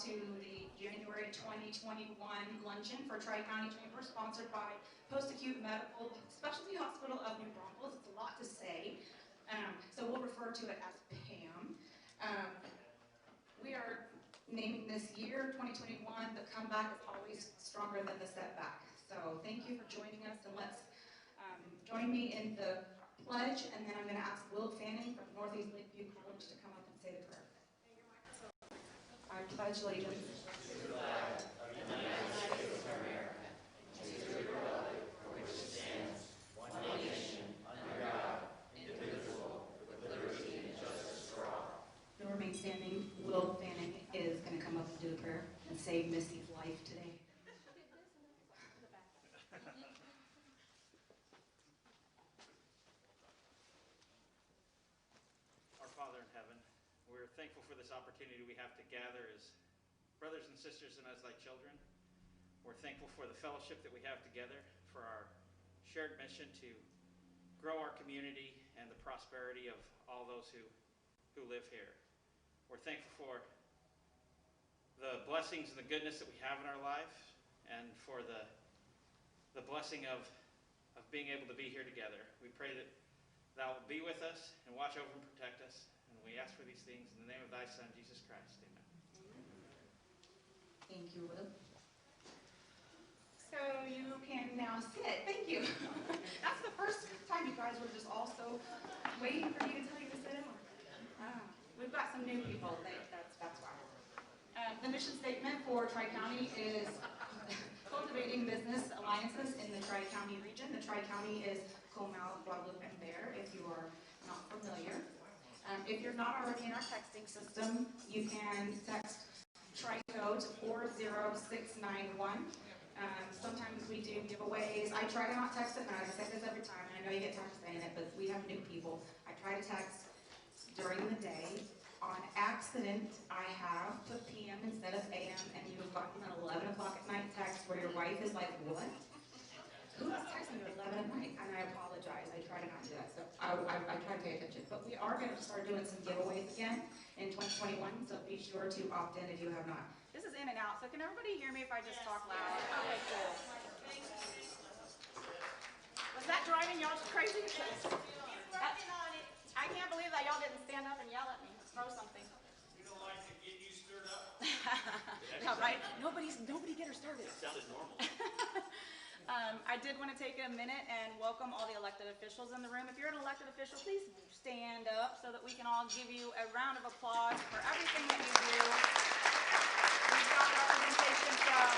to the January 2021 luncheon for Tri-County Chamber, sponsored by Post-Acute Medical Specialty Hospital of New Braunfels. It's a lot to say, so we'll refer to it as PAM. We are naming this year, 2021, the comeback is always stronger than the setback. So thank you for joining us, and let's join me in the pledge, and then I'm going to ask Will Fanning from Northeast Lakeview College to come up and say the prayer. I pledge allegiance to the flag of the United States of America, and to the republic for which it stands, one nation, under God, indivisible, with liberty and justice for all. You'll remain standing. Will Fanning is going to come up and do the prayer and save Missy's life today. Our Father in heaven, we're thankful for this opportunity we have to gather as brothers and sisters and as thy children. We're thankful for the fellowship that we have together, for our shared mission to grow our community and the prosperity of all those who live here. We're thankful for the blessings and the goodness that we have in our life, and for the blessing of being able to be here together. We pray that thou will be with us and watch over and protect us. And we ask for these things in the name of thy Son, Jesus Christ. Amen. Thank you, Will. So you can now sit. Thank you. That's the first time you guys were just all so waiting for me to tell you to sit down. We've got some new people. That's why. The mission statement for Tri-County is cultivating business alliances in the Tri-County region. The Tri-County is Comal, Guadalupe, and Bear, if you are not familiar. If you're not already in our texting system, you can text TRICO to 40691. Sometimes we do giveaways. I try to not text at night. I say this every time, and I know you get tired of saying it, but we have new people. I try to text during the day. On accident, I have put PM instead of AM, and you've gotten an 11 o'clock at night text where your wife is like, what? Who is texting you at 11 at night? And I apologize. I try to not do that. So I try to pay attention. But we are going to start doing some giveaways again in 2021, so be sure to opt in if you have not. This is in and out, so can everybody hear me if I just talk loud? Okay, cool. Was that driving y'all crazy? I can't believe that y'all didn't stand up and yell at me. Throw something. We don't like to get you stirred up. Yeah, right? Nobody get her started. It sounded normal. I did want to take a minute and welcome all the elected officials in the room. If you're an elected official, please stand up so that we can all give you a round of applause for everything that you do. We've got representation from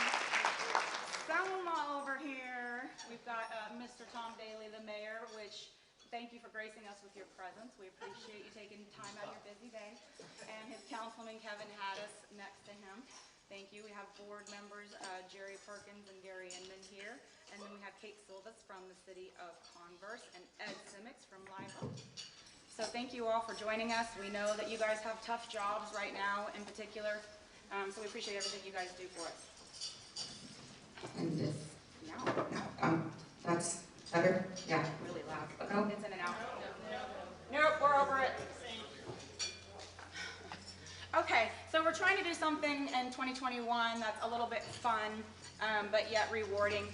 Selma over here. We've got Mr. Tom Daly, the mayor, which thank you for gracing us with your presence. We appreciate you taking time out of your busy day. And his councilman, Kevin Haddis, next to him. Thank you. We have board members, Jerry Perkins and Gary Inman here. And then we have Kate Silvas from the city of Converse and Ed Simmons from Live Oak. So thank you all for joining us. We know that you guys have tough jobs right now in particular. So we appreciate everything you guys do for us. And this, that's better? Yeah, really loud. No, it's in and out. Nope, we're over it. Okay, so we're trying to do something in 2021 that's a little bit fun, but yet rewarding.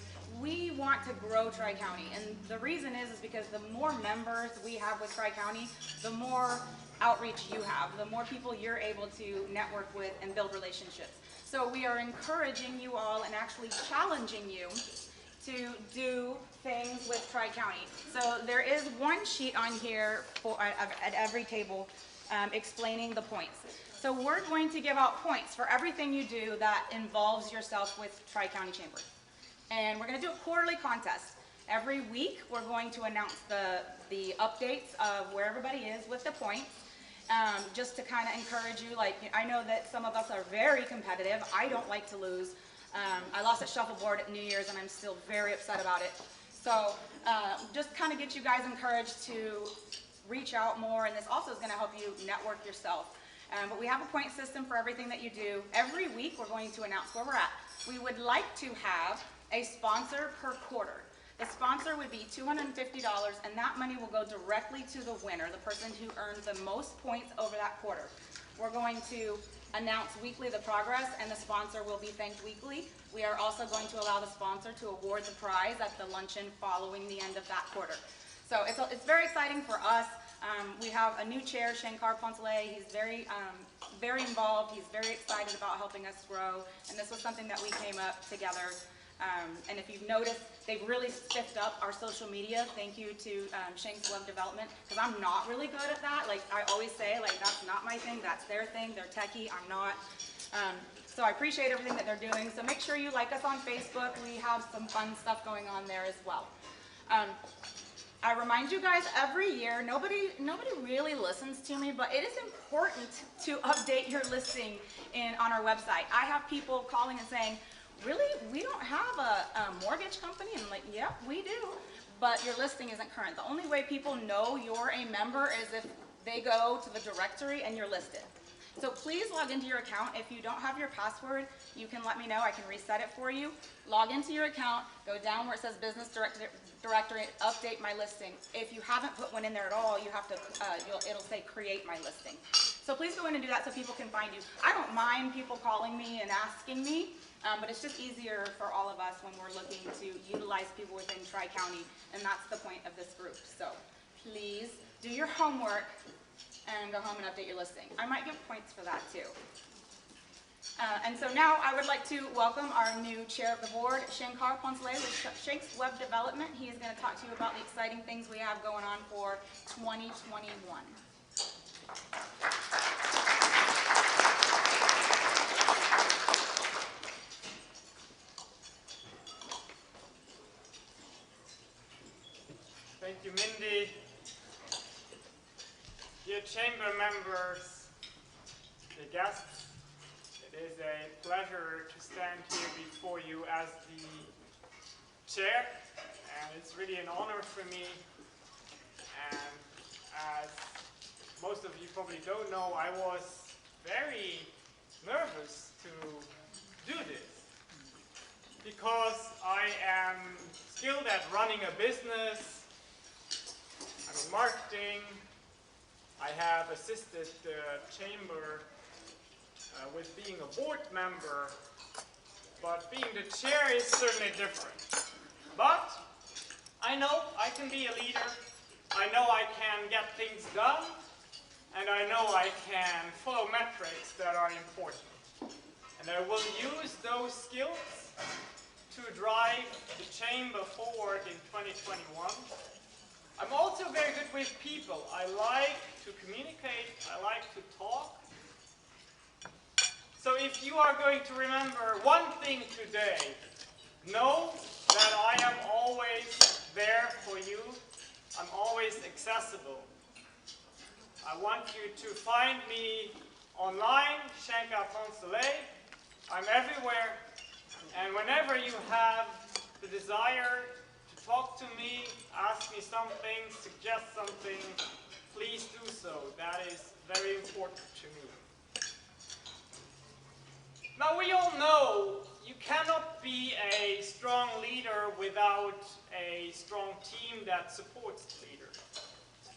We want to grow Tri-County, and the reason is because the more members we have with Tri-County, the more outreach you have, the more people you're able to network with and build relationships. So we are encouraging you all and actually challenging you to do things with Tri-County. So there is one sheet on here at every table explaining the points. So we're going to give out points for everything you do that involves yourself with Tri-County Chamber. And we're going to do a quarterly contest. Every week we're going to announce the updates of where everybody is with the points. Just to kind of encourage you, like, I know that some of us are very competitive. I don't like to lose. I lost at shuffleboard at New Year's and I'm still very upset about it. So just kind of get you guys encouraged to reach out more, and this also is going to help you network yourself. But we have a point system for everything that you do. Every week we're going to announce where we're at. We would like to have a sponsor per quarter. The sponsor would be $250, and that money will go directly to the winner, the person who earns the most points over that quarter. We're going to announce weekly the progress, and the sponsor will be thanked weekly. We are also going to allow the sponsor to award the prize at the luncheon following the end of that quarter. So it's very exciting for us. We have a new chair, Shankar Poncelet. He's very involved. He's very excited about helping us grow, and this was something that we came up together. And if you've noticed, they've really spiffed up our social media. Thank you to Shank's Web Development, because I'm not really good at that. Like I always say, like that's not my thing, that's their thing. They're techie, I'm not. So I appreciate everything that they're doing. So make sure you like us on Facebook. We have some fun stuff going on there as well. I remind you guys every year, nobody really listens to me, but it is important to update your listing on our website. I have people calling and saying, really, we don't have a mortgage company? And I'm like, yep, we do, but your listing isn't current. The only way people know you're a member is if they go to the directory and you're listed. So please log into your account. If you don't have your password, you can let me know. I can reset it for you. Log into your account, go down where it says Business Directory, update my listing. If you haven't put one in there at all, you have to. It'll say Create my listing. So please go in and do that so people can find you. I don't mind people calling me and asking me, but it's just easier for all of us when we're looking to utilize people within Tri-County, and that's the point of this group. So please do your homework and go home and update your listing. I might give points for that too. And so now I would like to welcome our new chair of the board, Shankar Poncelet with Shank's Web Development. He is going to talk to you about the exciting things we have going on for 2021. Thank you, Mindy. Dear chamber members, dear guests, it is a pleasure to stand here before you as the chair, and it's really an honor for me. And as most of you probably don't know, I was very nervous to do this because I am skilled at running a business. I'm in marketing. I have assisted the chamber with being a board member, but being the chair is certainly different. But I know I can be a leader. I know I can get things done, and I know I can follow metrics that are important. And I will use those skills to drive the chamber forward in 2021. I'm also very good with people. I like to communicate, I like to talk. So if you are going to remember one thing today, know that I am always there for you. I'm always accessible. I want you to find me online, Shankar Poncelet. I'm everywhere. And whenever you have the desire to talk to me, ask me something, suggest something, please do so. That is very important to me. Now we all know you cannot be a strong leader without a strong team that supports the leader.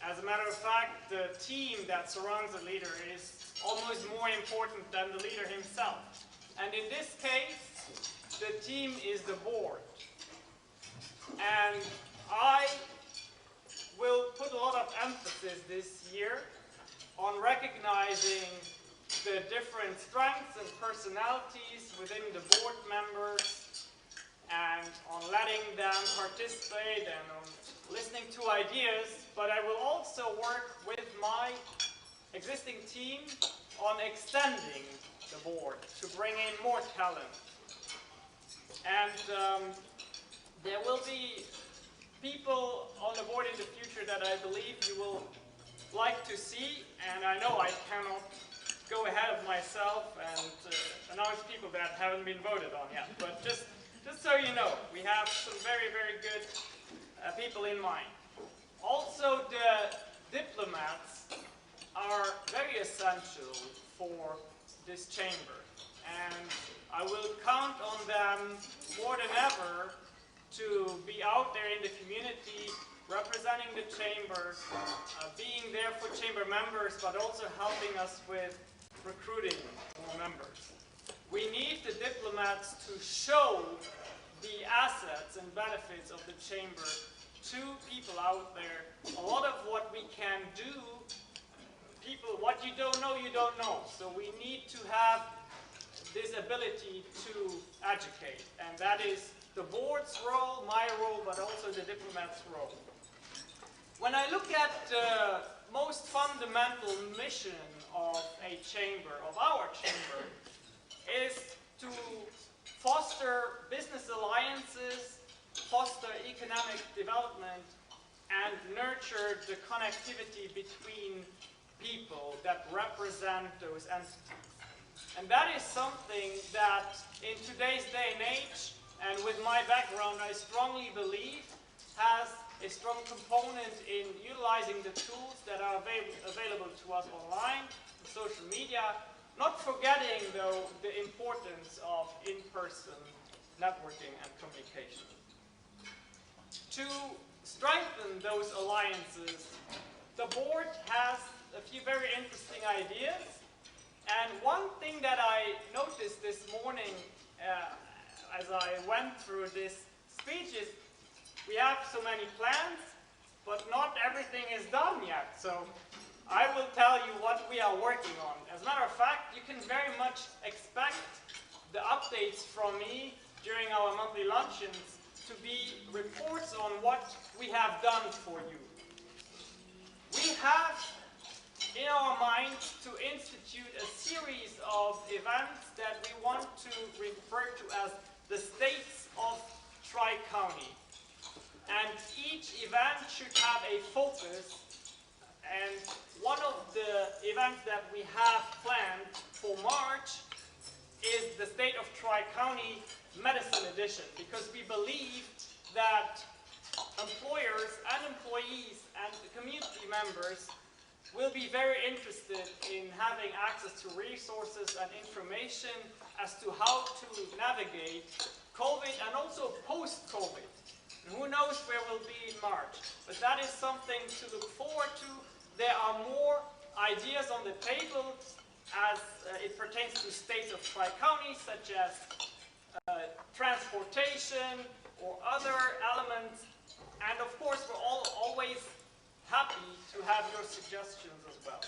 As a matter of fact, the team that surrounds the leader is almost more important than the leader himself. And in this case, the team is the board. And I will put a lot of emphasis this year on recognizing the different strengths and personalities within the board members and on letting them participate and on listening to ideas, but I will also work with my existing team on extending the board to bring in more talent. And there will be people on the board in the future that I believe you will like to see, and I know I cannot go ahead of myself and announce people that haven't been voted on yet. But just so you know, we have some very, very good people in mind. Also, the diplomats are very essential for this chamber. And I will count on them more than ever to be out there in the community, representing the chamber, being there for chamber members, but also helping us with recruiting more members. We need the diplomats to show the assets and benefits of the chamber to people out there. A lot of what we can do, what you don't know, you don't know. So we need to have this ability to educate, and that is the board's role, my role, but also the diplomat's role. When I look at the most fundamental mission of a chamber, of our chamber, is to foster business alliances, foster economic development, and nurture the connectivity between people that represent those entities. And that is something that in today's day and age, and with my background, I strongly believe has a strong component in utilizing the tools that are available to us online, social media, not forgetting, though, the importance of in-person networking and communication. To strengthen those alliances, the board has a few very interesting ideas. And one thing that I noticed this morning as I went through this speech is we have so many plans, but not everything is done yet. So I will tell you what we are working on. As a matter of fact, you can very much expect the updates from me during our monthly luncheons to be reports on what we have done for you. We have in our minds to institute a series of events that we want to refer to as the States of Tri-County. And each event should have a focus, and one of the events that we have planned for March is the State of Tri-County Medicine Edition, because we believe that employers and employees and community members will be very interested in having access to resources and information as to how to navigate COVID and also post-COVID. And who knows where we'll be in March. But that is something to look forward to. There are more ideas on the table as it pertains to states of Tri-County, such as transportation or other elements. And of course, we're always happy to have your suggestions as well.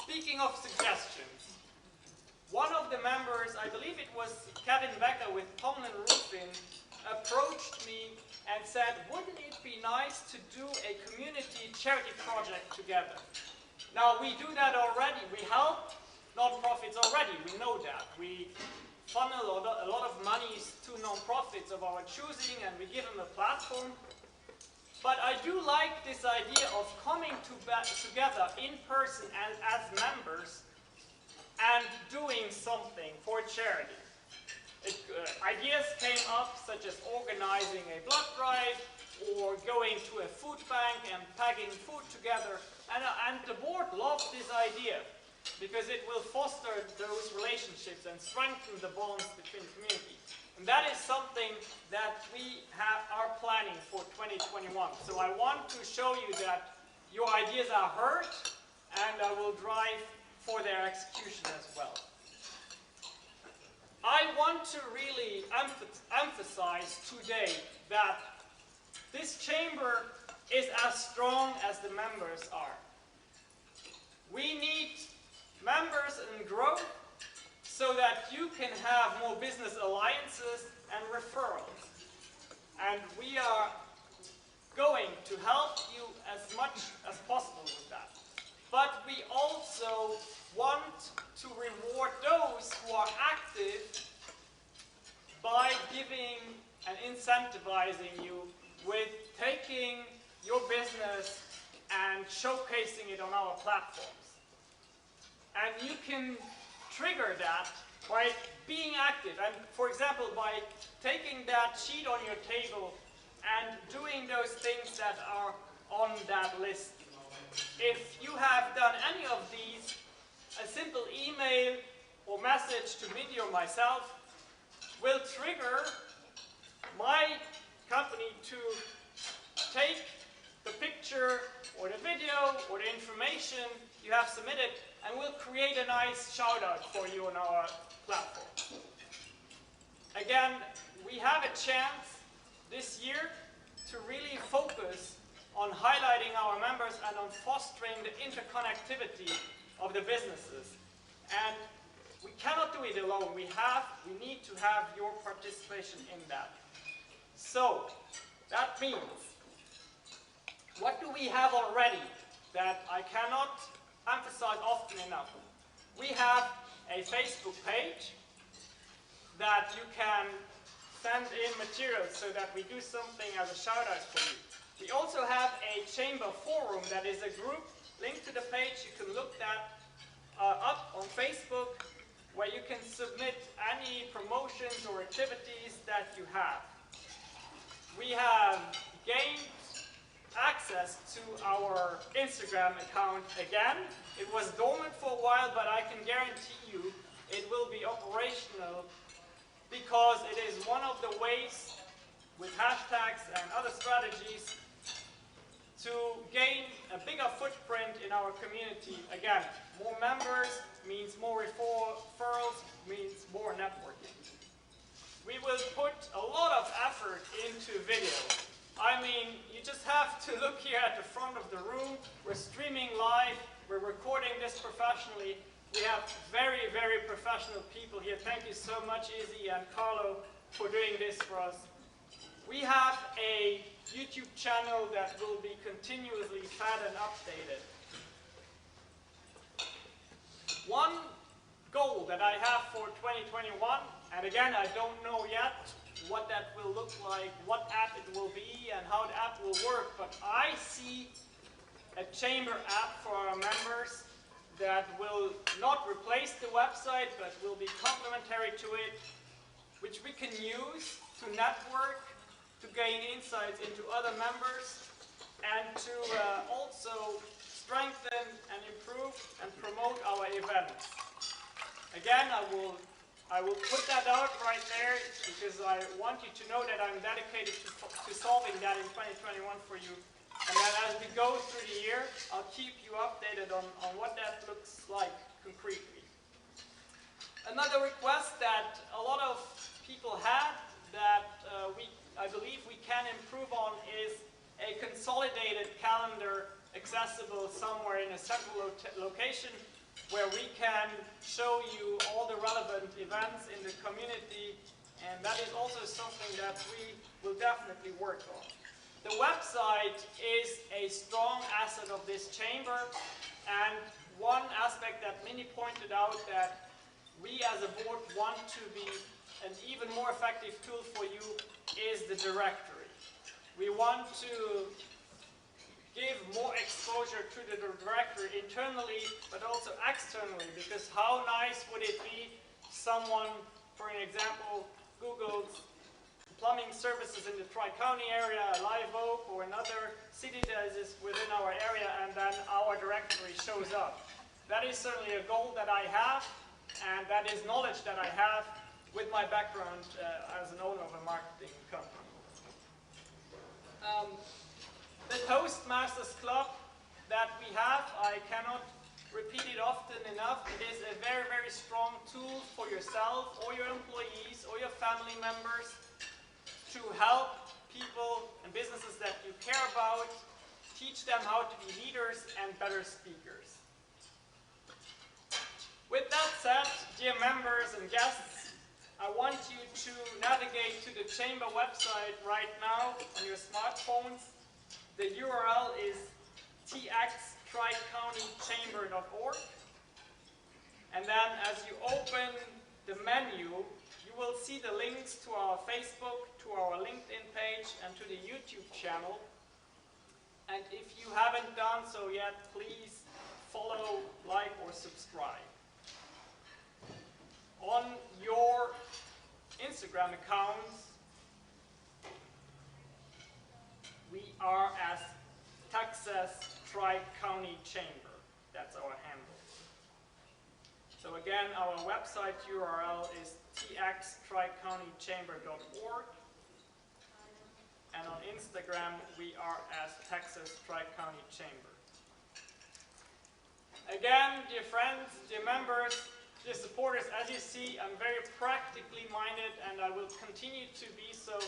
Speaking of suggestions, one of the members, I believe it was Kevin Becker with Tomlin Roofing, approached me and said, wouldn't it be nice to do a community charity project together? Now, we do that already. We help nonprofits already. We know that. We funnel a lot of monies to nonprofits of our choosing, and we give them a platform. But I do like this idea of coming together in person as members and doing something for charity. Ideas came up, such as organizing a blood drive or going to a food bank and packing food together. And the board loved this idea because it will foster those relationships and strengthen the bonds between communities. And that is something that we are planning for 2021. So I want to show you that your ideas are heard, and I will drive for their execution as well. I want to really emphasize today that this chamber is as strong as the members are. We need members and growth so that you can have more business alliances and referrals. And we are going to help you as much as possible with that. But we also want to reward those who are active by giving and incentivizing you with taking your business and showcasing it on our platforms. And you can trigger that by being active, and for example by taking that sheet on your table and doing those things that are on that list. If you have done any of these, a simple email or message to Mindy or myself will trigger my company to take the picture or or the video or the information you have submitted, and we'll create a nice shout out for you on our platform. Again, we have a chance this year to really focus on highlighting our members and on fostering the interconnectivity of the businesses. And we cannot do it alone. We need to have your participation in that. So, that means, what do we have already that I cannot emphasize often enough? We have a Facebook page that you can send in materials so that we do something as a shout out for you. We also have a chamber forum that is a group linked to the page. You can look that up on Facebook, where you can submit any promotions or activities that you have. We have gained access to our Instagram account again. It was dormant for a while, but I can guarantee you it will be operational, because it is one of the ways with hashtags and other strategies to gain a bigger footprint in our community. Again, more members means more referrals, means more networking. We will put a lot of effort into video. I mean, you just have to look here at the front of the room. We're streaming live. We're recording this professionally. We have very, very professional people here. Thank you so much, Izzy and Carlo, for doing this for us. We have a YouTube channel that will be continuously fed and updated. One goal that I have for 2021, and again, I don't know yet what that will look like, what app it will be, and how the app will work, but I see a chamber app for our members that will not replace the website, but will be complementary to it, which we can use to network, to gain insights into other members, and to also strengthen and improve and promote our events. Again, I will put that out right there, because I want you to know that I'm dedicated to solving that in 2021 for you. And then as we go through the year, I'll keep you updated on what that looks like concretely. Another request that a lot of people had that I believe we can improve on is a consolidated calendar accessible somewhere in a central location, where we can show you all the relevant events in the community, and that is also something that we will definitely work on. The website is a strong asset of this chamber, and one aspect that Minnie pointed out that we as a board want to be an even more effective tool for you is the directory. We want to give more exposure to the directory internally, but also externally, because how nice would it be someone, for an example, Google's plumbing services in the Tri-County area, Live Oak, or another city that is within our area, and then our directory shows up. That is certainly a goal that I have, and that is knowledge that I have with my background as an owner of a marketing company. The Toastmasters Club that we have, I cannot repeat it often enough. It is a very, very strong tool for yourself or your employees or your family members to help people and businesses that you care about, teach them how to be leaders and better speakers. With that said, dear members and guests, I want you to navigate to the Chamber website right now on your smartphones. The URL is txtricountychamber.org. And then as you open the menu, you will see the links to our Facebook, to our LinkedIn page, and to the YouTube channel. And if you haven't done so yet, please follow, like, or subscribe. On your Instagram accounts, we are as Texas Tri-County Chamber. That's our handle. So again, our website URL is txtricountychamber.org. and on Instagram we are as Texas Tri-County Chamber. Again, dear friends, dear members, dear supporters, as you see, I'm very practically minded and I will continue to be so.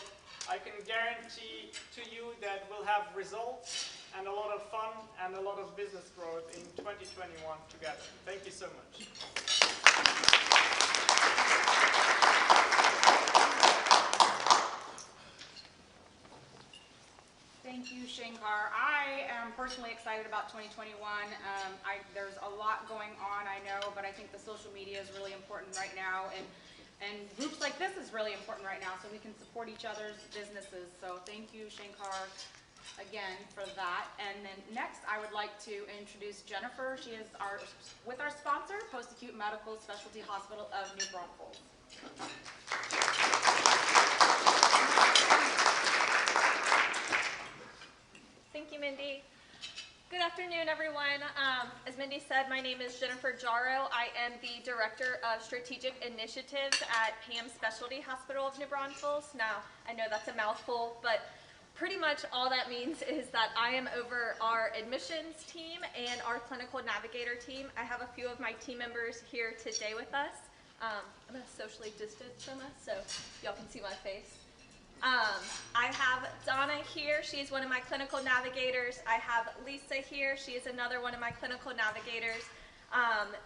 I can guarantee to you that we'll have results and a lot of fun and a lot of business growth in 2021 together. Thank you so much. Thank you, Shankar. I am personally excited about 2021. There's a lot going on, I know, but I think the social media is really important right now, and groups like this is really important right now, so we can support each other's businesses. So thank you, Shankar, again for that. And then next, I would like to introduce Jennifer. She is with our sponsor, Post-Acute Medical Specialty Hospital of New Braunfels. Thank you, Mindy. Good afternoon, everyone. As Mindy said, my name is Jennifer Jarrow. I am the Director of Strategic Initiatives at PAM Specialty Hospital of New Braunfels. Now, I know that's a mouthful, but pretty much all that means is that I am over our admissions team and our clinical navigator team. I have a few of my team members here today with us. I'm going to socially distance from us so y'all can see my face. I have Donna here. She's one of my clinical navigators. I have Lisa here. She is another one of my clinical navigators.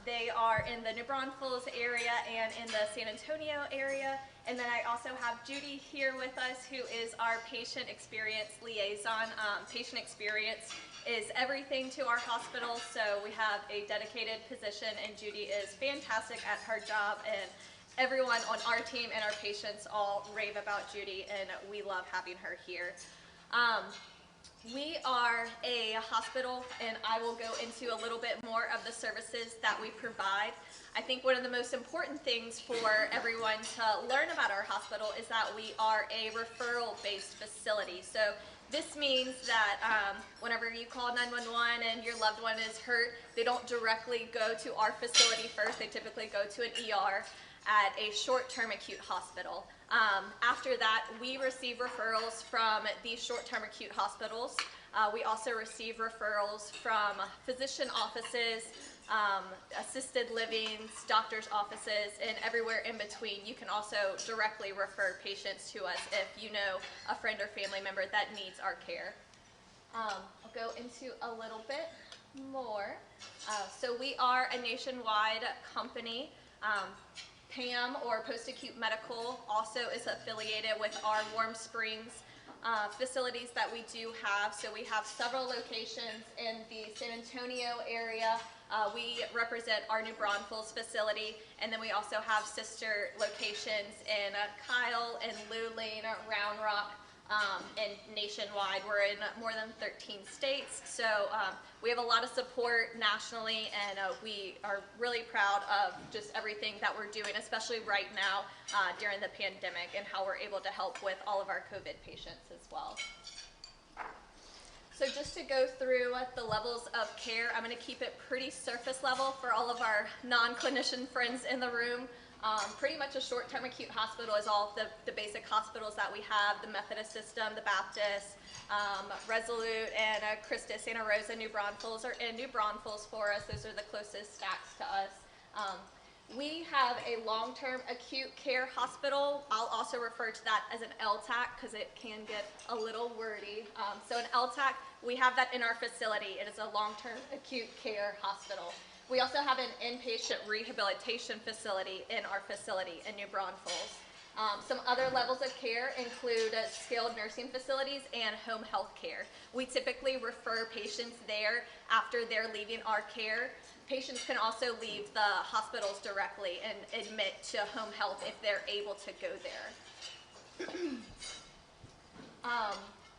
They are in the New Braunfels area and in the San Antonio area. And then I also have Judy here with us, who is our patient experience liaison. Patient experience is everything to our hospital, so we have a dedicated position, and Judy is fantastic at her job, and everyone on our team and our patients all rave about Judy, and we love having her here. We are a hospital, and I will go into a little bit more of the services that we provide. I think one of the most important things for everyone to learn about our hospital is that we are a referral-based facility. So this means that whenever you call 911 and your loved one is hurt, they don't directly go to our facility first. They typically go to an ER at a short-term acute hospital. After that, we receive referrals from these short-term acute hospitals. We also receive referrals from physician offices, assisted livings, doctor's offices, and everywhere in between. You can also directly refer patients to us if you know a friend or family member that needs our care. I'll go into a little bit more. So we are a nationwide company. PAM, or Post-Acute Medical, also is affiliated with our Warm Springs facilities that we do have. So we have several locations in the San Antonio area. We represent our New Braunfels facility, and then we also have sister locations in Kyle and Luling, Round Rock, and nationwide. We're in more than 13 states, so we have a lot of support nationally, and we are really proud of just everything that we're doing, especially right now during the pandemic, and how we're able to help with all of our COVID patients as well. So just to go through the levels of care, I'm going to keep it pretty surface level for all of our non-clinician friends in the room. Pretty much a short-term acute hospital is all of the basic hospitals that we have: the Methodist system, the Baptist, Resolute, and Christus, Santa Rosa, New Braunfels are in New Braunfels for us. Those are the closest stacks to us. We have a long-term acute care hospital. I'll also refer to that as an LTAC because it can get a little wordy. So an LTAC, we have that in our facility. It is a long-term acute care hospital. We also have an inpatient rehabilitation facility in our facility in New Braunfels. Some other levels of care include skilled nursing facilities and home health care. We typically refer patients there after they're leaving our care. Patients can also leave the hospitals directly and admit to home health if they're able to go there.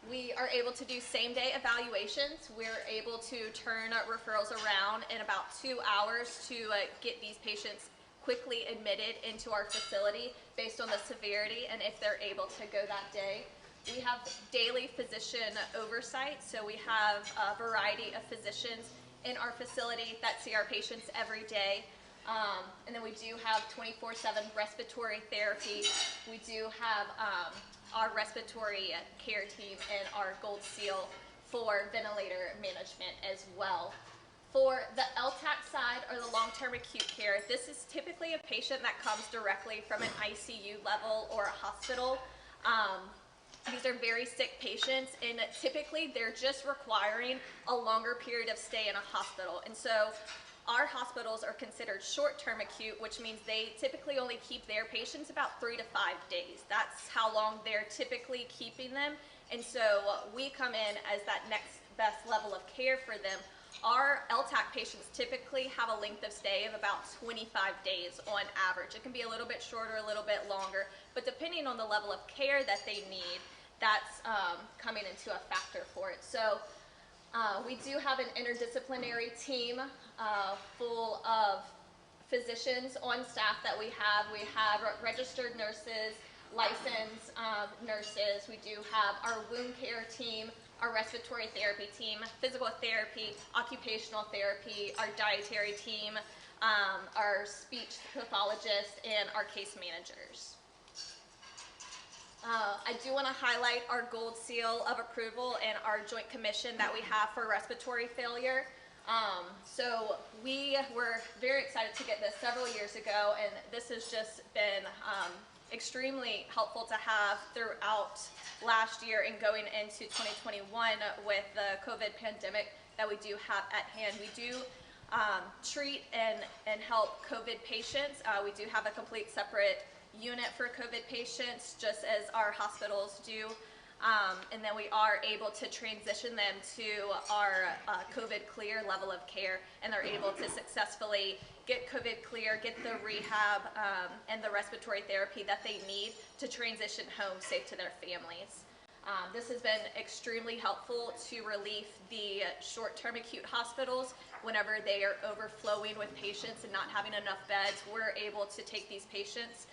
We are able to do same-day evaluations. We're able to turn referrals around in about 2 hours to get these patients quickly admitted into our facility based on the severity and if they're able to go that day. We have daily physician oversight, so we have a variety of physicians in our facility that see our patients every day. And then we do have 24/7 respiratory therapy. We do have our respiratory care team and our gold seal for ventilator management as well. For the LTAC side, or the long-term acute care, this is typically a patient that comes directly from an ICU level or a hospital. These are very sick patients, and typically they're just requiring a longer period of stay in a hospital. And so our hospitals are considered short-term acute, which means they typically only keep their patients about 3 to 5 days. That's how long they're typically keeping them. And so we come in as that next best level of care for them. Our LTAC patients typically have a length of stay of about 25 days on average. It can be a little bit shorter, a little bit longer, but depending on the level of care that they need, that's coming into a factor for it. So we do have an interdisciplinary team full of physicians on staff that we have. We have registered nurses, licensed nurses. We do have our wound care team, our respiratory therapy team, physical therapy, occupational therapy, our dietary team, our speech pathologist, and our case managers. I do want to highlight our gold seal of approval and our joint commission that we have for respiratory failure. So we were very excited to get this several years ago, and this has just been extremely helpful to have throughout last year and going into 2021 with the COVID pandemic that we do have at hand. We do treat and help COVID patients. We do have a complete separate unit for COVID patients, just as our hospitals do. And then we are able to transition them to our COVID clear level of care, and they're able to successfully get COVID clear, get the rehab and the respiratory therapy that they need to transition home safe to their families. This has been extremely helpful to relieve the short-term acute hospitals whenever they are overflowing with patients and not having enough beds. We're able to take these patients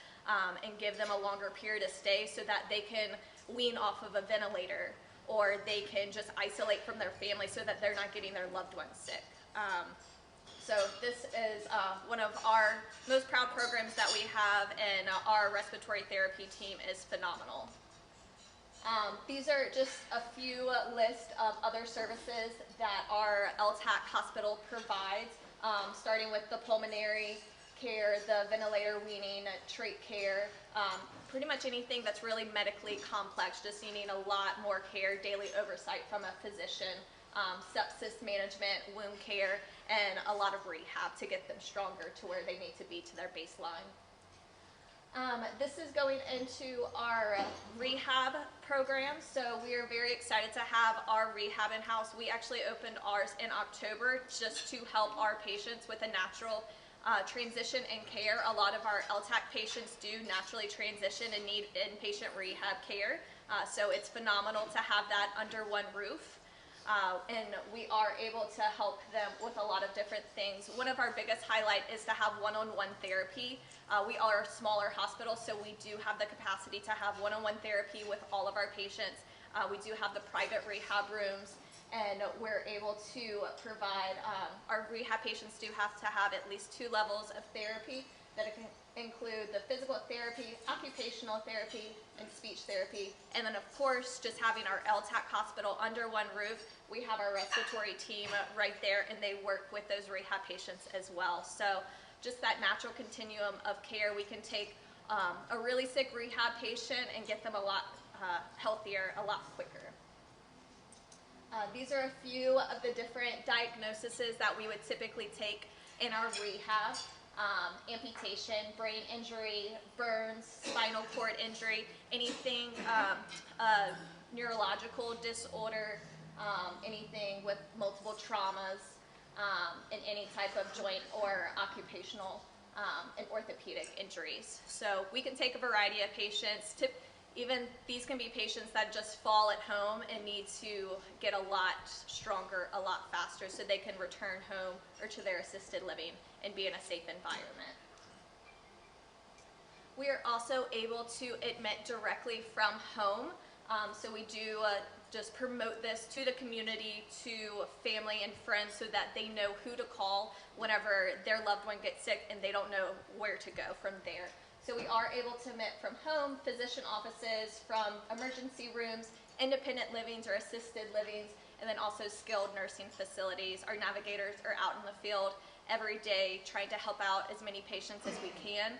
and give them a longer period of stay so that they can wean off of a ventilator, or they can just isolate from their family so that they're not getting their loved ones sick. So this is one of our most proud programs that we have, and our respiratory therapy team is phenomenal. These are just a few lists of other services that our LTAC hospital provides, starting with the pulmonary care, the ventilator weaning, trach care, pretty much anything that's really medically complex, just needing a lot more care, daily oversight from a physician, sepsis management, wound care, and a lot of rehab to get them stronger to where they need to be to their baseline. This is going into our rehab program, so we are very excited to have our rehab in-house. We actually opened ours in October just to help our patients with a natural transition and care. A lot of our LTAC patients do naturally transition and need inpatient rehab care, so it's phenomenal to have that under one roof. And we are able to help them with a lot of different things. One of our biggest highlight is to have one-on-one therapy. We are a smaller hospital, so we do have the capacity to have one-on-one therapy with all of our patients. We do have the private rehab rooms, and we're able to provide, our rehab patients do have to have at least 2 levels of therapy that can include the physical therapy, occupational therapy, and speech therapy. And then of course, just having our LTAC hospital under one roof, we have our respiratory team right there, and they work with those rehab patients as well. So just that natural continuum of care, we can take a really sick rehab patient and get them a lot healthier, a lot quicker. These are a few of the different diagnoses that we would typically take in our rehab. Amputation, brain injury, burns, spinal cord injury, anything, neurological disorder, anything with multiple traumas, and any type of joint or occupational and orthopedic injuries. So we can take a variety of patients. Even these can be patients that just fall at home and need to get a lot stronger, a lot faster, so they can return home or to their assisted living and be in a safe environment. We are also able to admit directly from home. So we do just promote this to the community, to family and friends, so that they know who to call whenever their loved one gets sick and they don't know where to go from there. So we are able to admit from home, physician offices, from emergency rooms, independent livings or assisted livings, and then also skilled nursing facilities. Our navigators are out in the field every day trying to help out as many patients as we can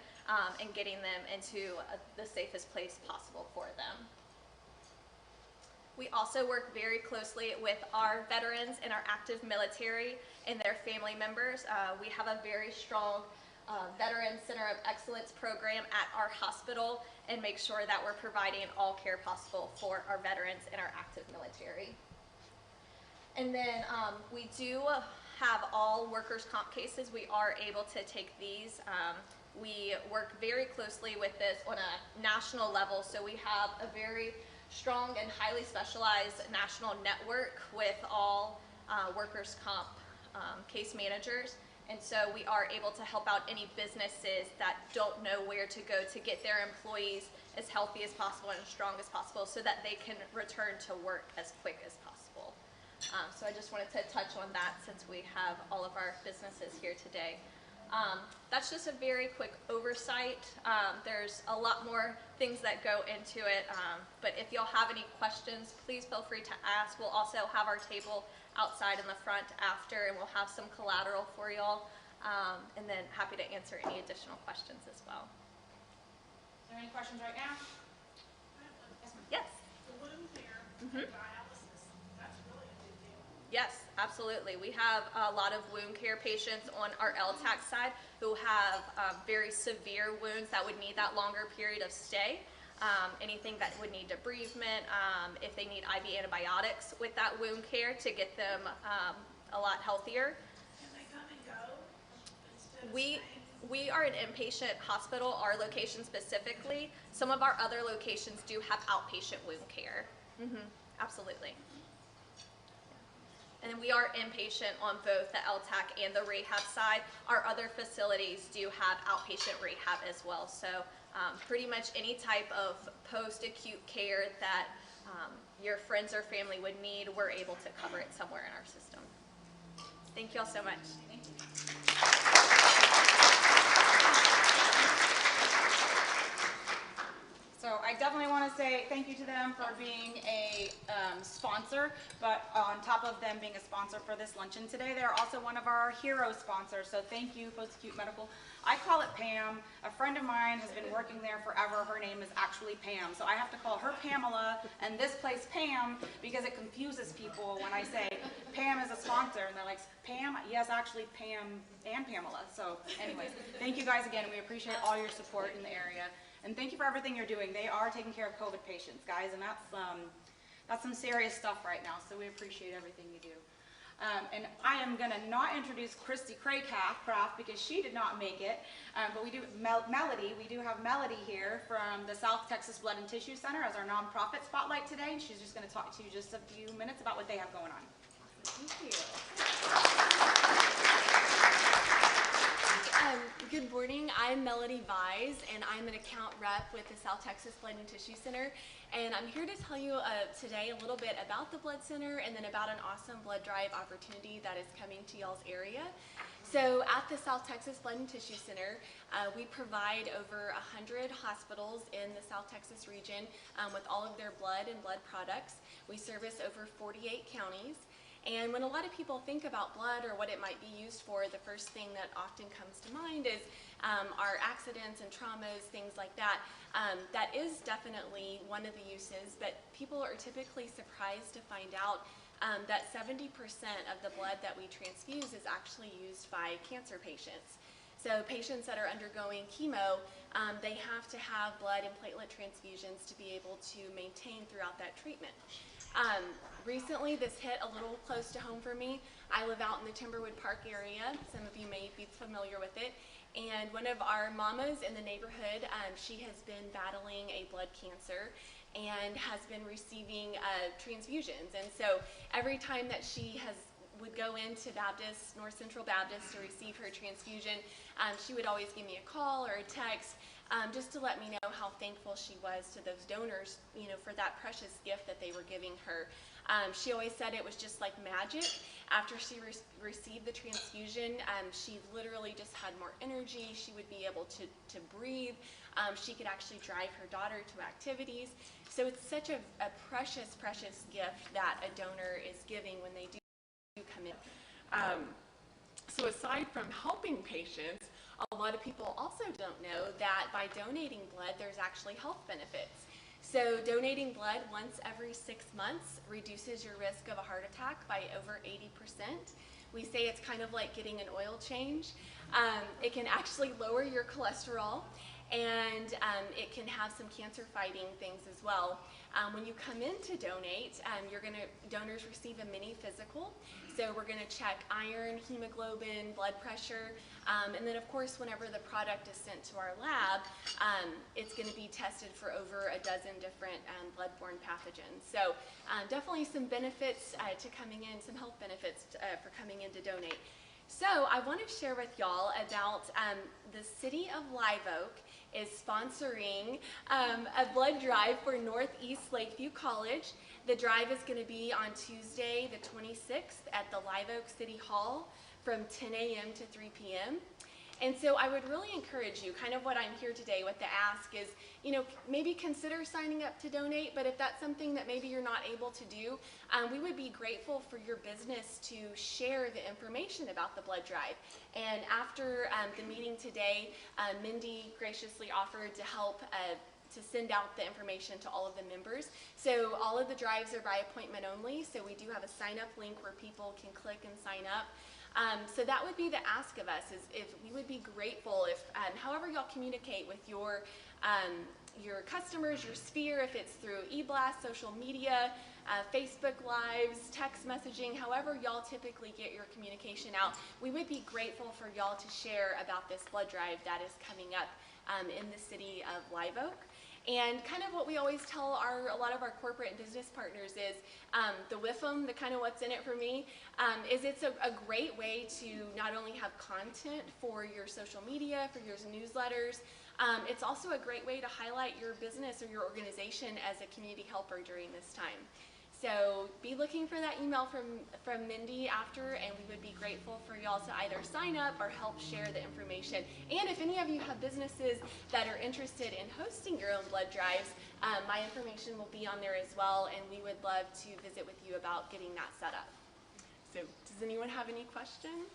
and getting them into the safest place possible for them. We also work very closely with our veterans and our active military and their family members. We have a very strong Veteran Center of Excellence program at our hospital and make sure that we're providing all care possible for our veterans and our active military. And then we do have all workers' comp cases. We are able to take these. We work very closely with this on a national level, so we have a very strong and highly specialized national network with all workers' comp case managers. And so we are able to help out any businesses that don't know where to go to get their employees as healthy as possible and as strong as possible so that they can return to work as quick as possible. So I just wanted to touch on that since we have all of our businesses here today. That's just a very quick oversight. There's a lot more things that go into it, but if y'all have any questions, please feel free to ask. We'll also have our table outside in the front after, and we'll have some collateral for y'all, and then happy to answer any additional questions as well. Are there any questions right now? Yes. The wound care, dialysis, that's really a big deal. Yes, absolutely. We have a lot of wound care patients on our LTAC side who have very severe wounds that would need that longer period of stay. Anything that would need debridement, if they need IV antibiotics with that wound care to get them a lot healthier. Can they come and go instead of We are an inpatient hospital, our location specifically. Some of our other locations do have outpatient wound care. Absolutely. And then we are inpatient on both the LTAC and the rehab side. Our other facilities do have outpatient rehab as well. So pretty much any type of post-acute care that your friends or family would need, we're able to cover it somewhere in our system. Thank you all so much. Thank you. So I definitely want to say thank you to them for being a sponsor, but on top of them being a sponsor for this luncheon today, they're also one of our hero sponsors. So thank you, Post-Acute Medical. I call it Pam. A friend of mine has been working there forever. Her name is actually Pam. So I have to call her Pamela and this place Pam because it confuses people when I say Pam is a sponsor and they're like, Pam? Yes, actually Pam and Pamela. So anyways, thank you guys again. We appreciate all your support in the area. And thank you for everything you're doing. They are taking care of COVID patients, guys, and that's some serious stuff right now, so we appreciate everything you do. And I am going to not introduce Christy Craycraft because she did not make it, but we do Melody. We do have Melody here from the South Texas Blood and Tissue Center as our nonprofit spotlight today, and she's just going to talk to you just a few minutes about what they have going on. Thank you. Good morning. I'm Melody Vise, and I'm an account rep with the South Texas Blood and Tissue Center. And I'm here to tell you today a little bit about the Blood Center and then about an awesome blood drive opportunity that is coming to y'all's area. So at the South Texas Blood and Tissue Center, we provide over 100 hospitals in the South Texas region with all of their blood and blood products. We service over 48 counties. And when a lot of people think about blood or what it might be used for, the first thing that often comes to mind is our accidents and traumas, things like that. That is definitely one of the uses, but people are typically surprised to find out that 70% of the blood that we transfuse is actually used by cancer patients. So patients that are undergoing chemo, they have to have blood and platelet transfusions to be able to maintain throughout that treatment. Recently, this hit a little close to home for me. I live out in the Timberwood Park area. Some of you may be familiar with it. And one of our mamas in the neighborhood, she has been battling a blood cancer and has been receiving transfusions. And so every time that she has would go into Baptist, North Central Baptist, to receive her transfusion, she would always give me a call or a text just to let me know how thankful she was to those donors, for that precious gift that they were giving her. She always said it was just like magic. After she received the transfusion, she literally just had more energy. She would be able to breathe. She could actually drive her daughter to activities. So it's such a precious, precious gift that a donor is giving when they do come in. So aside from helping patients, a lot of people also don't know that by donating blood, there's actually health benefits. So donating blood once every 6 months reduces your risk of a heart attack by over 80%. We say it's kind of like getting an oil change. It can actually lower your cholesterol, and it can have some cancer-fighting things as well. When you come in to donate, donors receive a mini physical. So we're going to check iron, hemoglobin, blood pressure, and then of course whenever the product is sent to our lab, it's going to be tested for over a dozen different bloodborne pathogens. So definitely some benefits to coming in, some health benefits for coming in to donate. So I want to share with y'all about the City of Live Oak is sponsoring a blood drive for Northeast Lakeview College. The drive is going to be on Tuesday the 26th at the Live Oak City Hall from 10 a.m. to 3 p.m. And so I would really encourage you, kind of what I'm here today with the ask is, maybe consider signing up to donate, but if that's something that maybe you're not able to do, we would be grateful for your business to share the information about the blood drive. And after the meeting today, Mindy graciously offered to help to send out the information to all of the members. So all of the drives are by appointment only, so we do have a sign-up link where people can click and sign up. So that would be the ask of us, is if we would be grateful if, however y'all communicate with your customers, your sphere, if it's through e-blast, social media, Facebook Lives, text messaging, however y'all typically get your communication out, we would be grateful for y'all to share about this blood drive that is coming up in the city of Live Oak. And kind of what we always tell a lot of our corporate and business partners is the WIFM, the kind of what's in it for me, is it's a great way to not only have content for your social media, for your newsletters, it's also a great way to highlight your business or your organization as a community helper during this time. So be looking for that email from Mindy after, and we would be grateful for y'all to either sign up or help share the information. And if any of you have businesses that are interested in hosting your own blood drives, my information will be on there as well, and we would love to visit with you about getting that set up. So does anyone have any questions?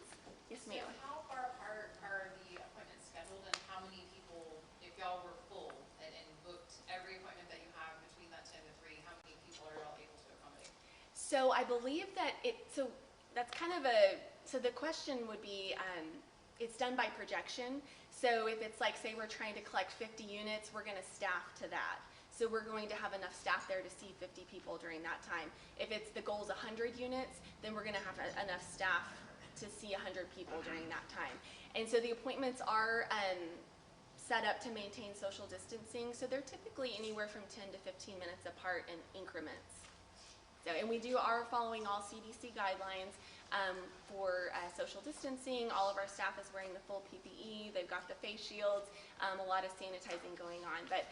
Yes, ma'am. So how far apart are the appointments scheduled, and how many people, if y'all were full and booked every appointment that you have between that 10 to 3, how many people are y'all able to accommodate? So I believe that that's kind of so the question would be, it's done by projection. So if it's like, say we're trying to collect 50 units, we're going to staff to that. So we're going to have enough staff there to see 50 people during that time. If it's the goal is 100 units, then we're going to have enough staff to see 100 people during that time. And so the appointments are set up to maintain social distancing. So they're typically anywhere from 10 to 15 minutes apart in increments. So, and we are following all CDC guidelines for social distancing. All of our staff is wearing the full PPE. They've got the face shields, a lot of sanitizing going on. But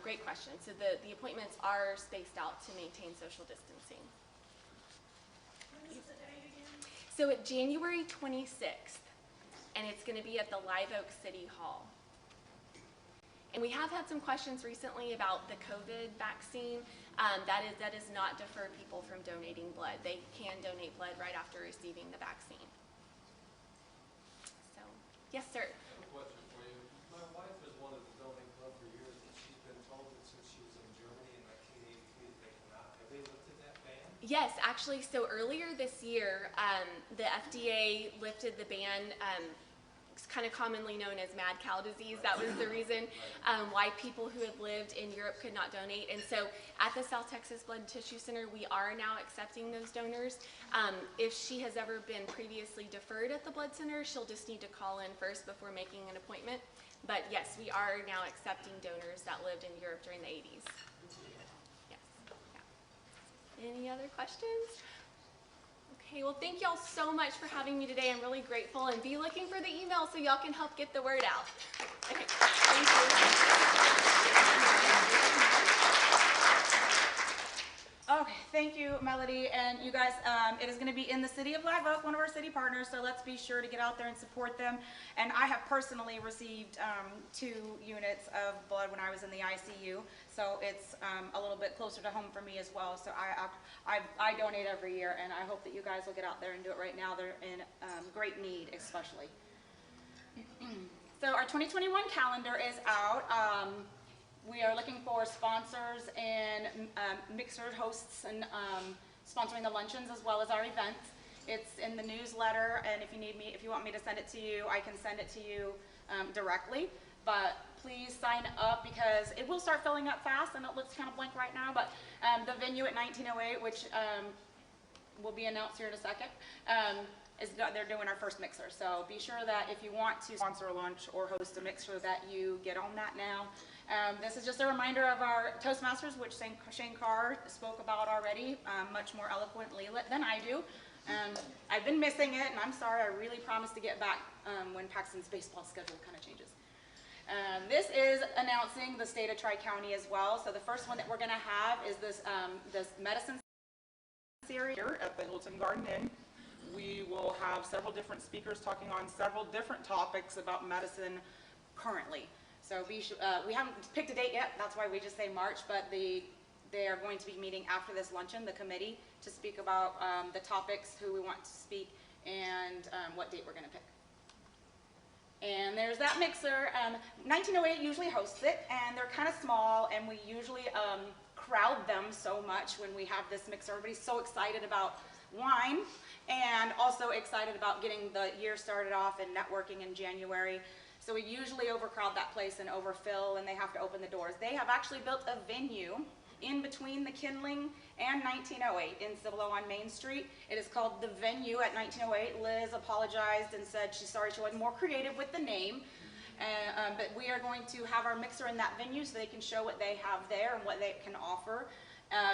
great question. So the appointments are spaced out to maintain social distancing. When is the day again? So it's January 26th, and it's going to be at the Live Oak City Hall. And we have had some questions recently about the COVID vaccine. That does not defer people from donating blood. They can donate blood right after receiving the vaccine. So, yes, sir. I have a question for you. My wife has wanted to donate blood for years, and she's been told that since she was in Germany in 1983 that they cannot. Have they lifted that ban? Yes, actually, so earlier this year, the FDA lifted the ban. It's kind of commonly known as mad cow disease. That was the reason why people who had lived in Europe could not donate. And so at the South Texas Blood and Tissue Center, we are now accepting those donors. If she has ever been previously deferred at the blood center, she'll just need to call in first before making an appointment. But yes, we are now accepting donors that lived in Europe during the 80s. Yes. Yeah. Any other questions? Okay. Okay, well, thank y'all so much for having me today. I'm really grateful, and be looking for the email so y'all can help get the word out. Okay, thank you. Okay, thank you, Melody, and you guys, it is going to be in the city of Live Oak, one of our city partners, so let's be sure to get out there and support them. And I have personally received 2 units of blood when I was in the ICU, so it's a little bit closer to home for me as well. So I donate every year, and I hope that you guys will get out there and do it right now. They're in great need, especially. So our 2021 calendar is out. We are looking for sponsors and mixer hosts and sponsoring the luncheons as well as our events. It's in the newsletter, and if you want me to send it to you, I can send it to you directly. But please sign up because it will start filling up fast, and it looks kind of blank right now. But the venue at 1908, which will be announced here in a second, they're doing our first mixer. So be sure that if you want to sponsor a lunch or host a mixer that you get on that now. This is just a reminder of our Toastmasters, which Shankar spoke about already, much more eloquently than I do. I've been missing it, and I'm sorry. I really promise to get back when Paxton's baseball schedule kind of changes. This is announcing the state of Tri-County as well. So the first one that we're going to have is this medicine series here at the Hilton Garden Inn. We will have several different speakers talking on several different topics about medicine currently. So we haven't picked a date yet. That's why we just say March, but they are going to be meeting after this luncheon, the committee, to speak about the topics, who we want to speak, and what date we're going to pick. And there's that mixer. 1908 usually hosts it, and they're kind of small, and we usually crowd them so much when we have this mixer. Everybody's so excited about wine and also excited about getting the year started off and networking in January. So we usually overcrowd that place and overfill, and they have to open the doors. They have actually built a venue in between the Kindling and 1908 in Cibolo on Main Street. It is called The Venue at 1908. Liz apologized and said she's sorry she wasn't more creative with the name. But we are going to have our mixer in that venue so they can show what they have there and what they can offer.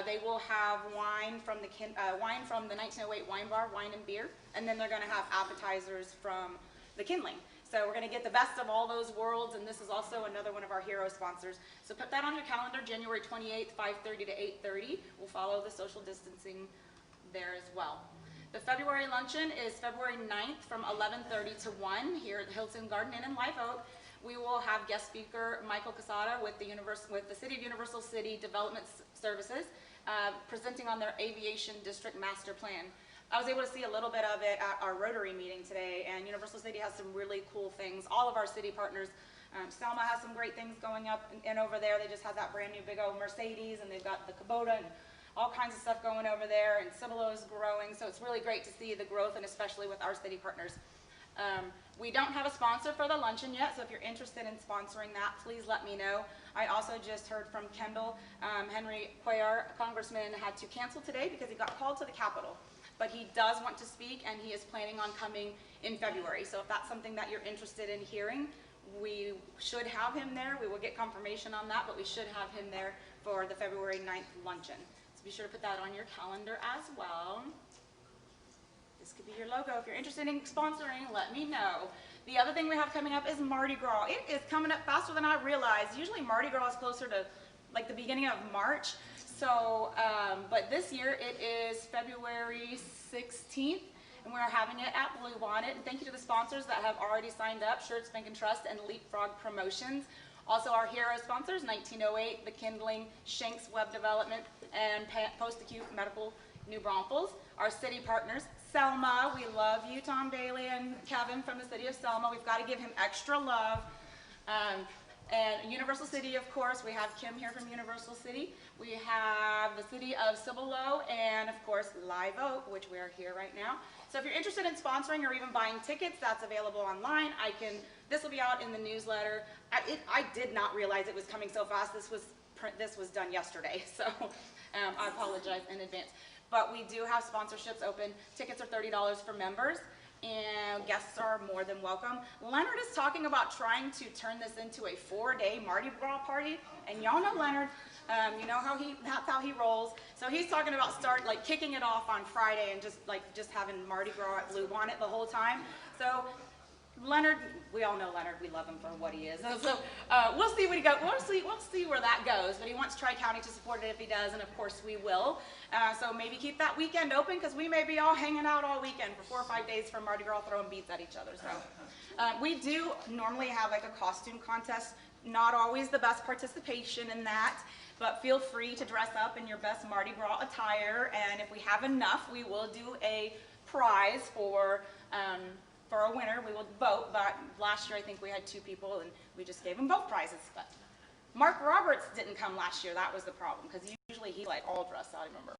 They will have wine from the 1908 wine bar, wine and beer, and then they're going to have appetizers from the Kindling. So we're going to get the best of all those worlds, and this is also another one of our hero sponsors. So put that on your calendar, January 28th, 5:30 to 8:30. We'll follow the social distancing there as well. The February luncheon is February 9th from 11:30 to 1 here at the Hilton Garden Inn in Live Oak. We will have guest speaker Michael Casada with the City of Universal City Development Services presenting on their Aviation District Master Plan. I was able to see a little bit of it at our Rotary meeting today, and Universal City has some really cool things. All of our city partners, Selma has some great things going up and over there. They just had that brand new big old Mercedes, and they've got the Kubota and all kinds of stuff going over there, and Cibolo is growing, so it's really great to see the growth, and especially with our city partners. We don't have a sponsor for the luncheon yet, so if you're interested in sponsoring that, please let me know. I also just heard from Kendall, Henry Cuellar, Congressman, had to cancel today because he got called to the Capitol. But he does want to speak, and he is planning on coming in February. So if that's something that you're interested in hearing, we should have him there. We will get confirmation on that, but we should have him there for the February 9th luncheon. So be sure to put that on your calendar as well. This could be your logo. If you're interested in sponsoring, let me know. The other thing we have coming up is Mardi Gras. It is coming up faster than I realized. Usually Mardi Gras is closer to like the beginning of March. So, but this year it is February 16th, and we're having it at Blue Bonnet. And thank you to the sponsors that have already signed up, Shirts, Bank and Trust, and Leapfrog Promotions. Also our hero sponsors, 1908, The Kindling, Shanks Web Development, and Post-Acute Medical New Braunfels. Our city partners, Selma, we love you, Tom Daly and Kevin from the city of Selma. We've got to give him extra love. And Universal City, of course, we have Kim here from Universal City. We have the city of Cibolo and, of course, Live Oak, which we are here right now. So if you're interested in sponsoring or even buying tickets, that's available online. This will be out in the newsletter. I did not realize it was coming so fast. This was done yesterday, so I apologize in advance. But we do have sponsorships open. Tickets are $30 for members, and guests are more than welcome. Leonard is talking about trying to turn this into a 4-day Mardi Gras party, and y'all know Leonard. You know that's how he rolls. So he's talking about kicking it off on Friday and just having Mardi Gras at Blue Bonnet the whole time. So Leonard, we all know Leonard. We love him for what he is. So we'll see what he goes. We'll see where that goes. But he wants Tri-County to support it if he does, and of course we will. So maybe keep that weekend open because we may be all hanging out all weekend for 4 or 5 days from Mardi Gras, throwing beads at each other. So we do normally have like a costume contest. Not always the best participation in that, but feel free to dress up in your best Mardi Gras attire. And if we have enough, we will do a prize for a winner. We will vote, but last year I think we had 2 people and we just gave them both prizes. But Mark Roberts didn't come last year. That was the problem because usually he's like all dressed out, I remember.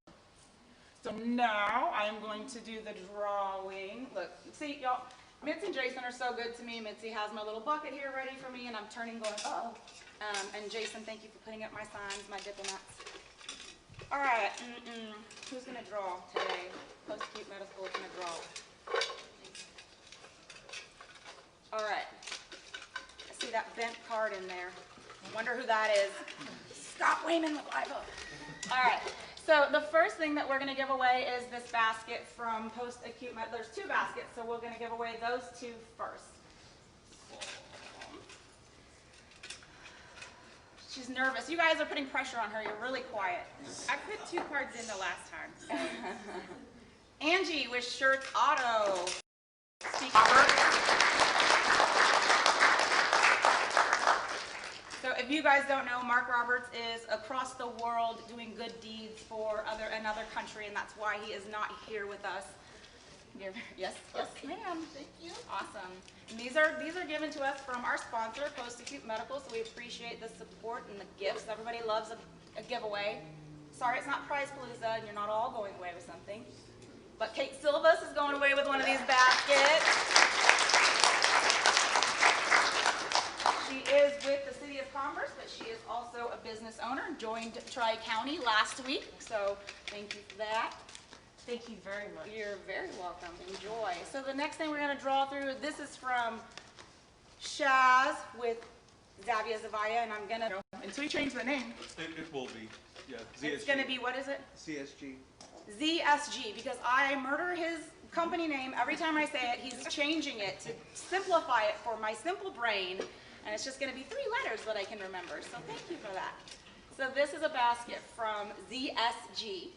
So now I'm going to do the drawing. Look, see y'all, Mitzi and Jason are so good to me. Mitzi has my little bucket here ready for me and I'm turning going, uh-oh. And Jason, thank you for putting up my signs, my diplomats. All right, who's gonna draw today? Post-acute medical is gonna draw. All right, I see that bent card in there. I wonder who that is. Scott Wayman with Live Oak. All right, so the first thing that we're gonna give away is this basket from Post-Acute Med. There's 2 baskets, so we're gonna give away those 2 first. She's nervous. You guys are putting pressure on her. You're really quiet. I put 2 cards in the last time. Angie with Shirts Auto. So if you guys don't know, Mark Roberts is across the world doing good deeds for another country, and that's why he is not here with us. Yes, ma'am. Thank you. Awesome. And these are given to us from our sponsor, Post-Acute Medical, so we appreciate the support and the gifts. Everybody loves a giveaway. Sorry it's not Prize Palooza and you're not all going away with something. But Kate Silvas is going away with one of these baskets. She is with the City of Commerce, but she is also a business owner, joined Tri-County last week, so thank you for that. Thank you very much. You're very welcome. Enjoy. So the next thing we're going to draw through, this is from Shaz with Zavia Zavaya, and I'm going to... Until you change the name. It will be, yeah. ZSG. It's going to be, what is it? CSG. ZSG, because I murder his company name every time I say it. He's changing it to simplify it for my simple brain, and it's just going to be 3 letters that I can remember. So thank you for that. So this is a basket from ZSG.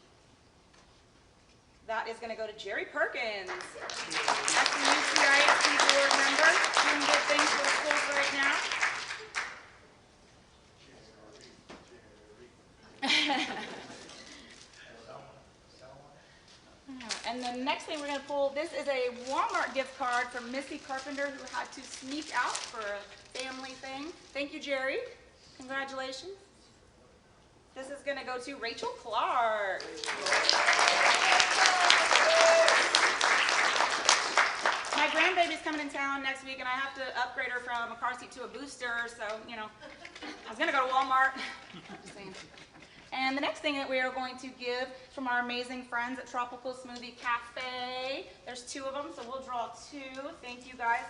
That is going to go to Jerry Perkins. That's the UCISD board member, doing good things for the schools right now. And the next thing we're going to pull, this is a Walmart gift card from Missy Carpenter, who had to sneak out for a family thing. Thank you, Jerry. Congratulations. This is going to go to Rachel Clark. My grandbaby's coming in town next week, and I have to upgrade her from a car seat to a booster, so, you know, I was going to go to Walmart. Just saying. And the next thing that we are going to give from our amazing friends at Tropical Smoothie Cafe. There's 2 of them, so we'll draw 2. Thank you, guys.